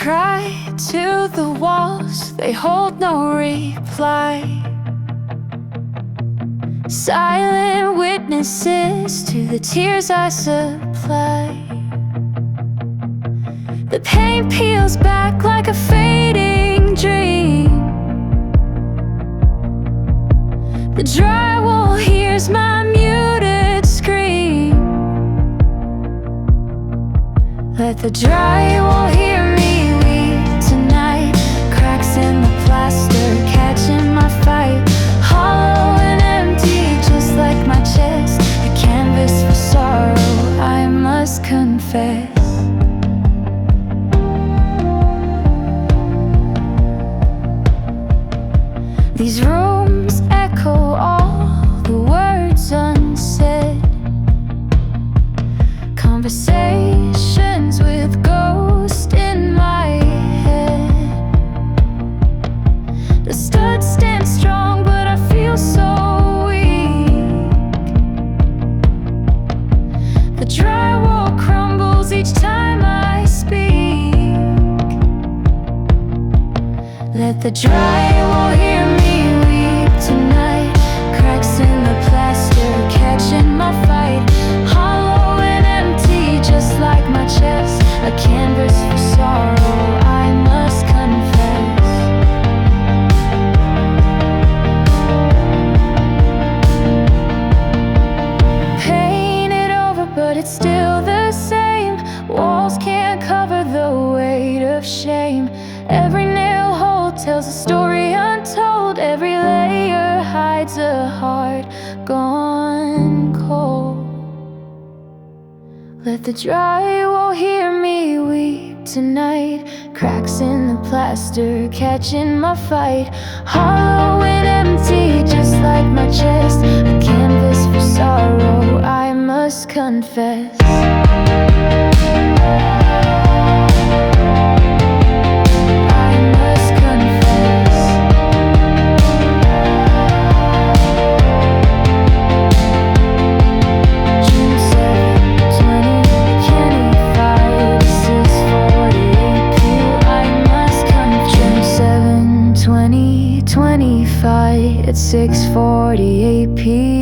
cry to the walls, they hold no reply. Silent witnesses to the tears I supply. The paint peels back like a fading dream. The drywall hears my muted scream. Let the drywall hear me weep tonight. Cracks in the plaster catching my fight. Hollow and empty just like my chest. A canvas for sorrow, I must confess. These rooms echo all the words unsaid. Conversations with ghosts in my head. The studs stand strong, but I feel so weak. The drywall crumbles each time I speak. Let the drywall hear me weep tonight. Cracks in the plaster catching my fight. Hollow and empty just like my chest. A canvas for sorrow, I must confess. Painted over but it's still the same. Walls can't cover the weight of shame. Every nail hole tells a story untold. Every layer hides a heart gone cold. Let the drywall hear me weep tonight. Cracks in the plaster catching my fight. Hollow and empty just like my chest. A canvas for sorrow, I must confess. At 6:48 p.m.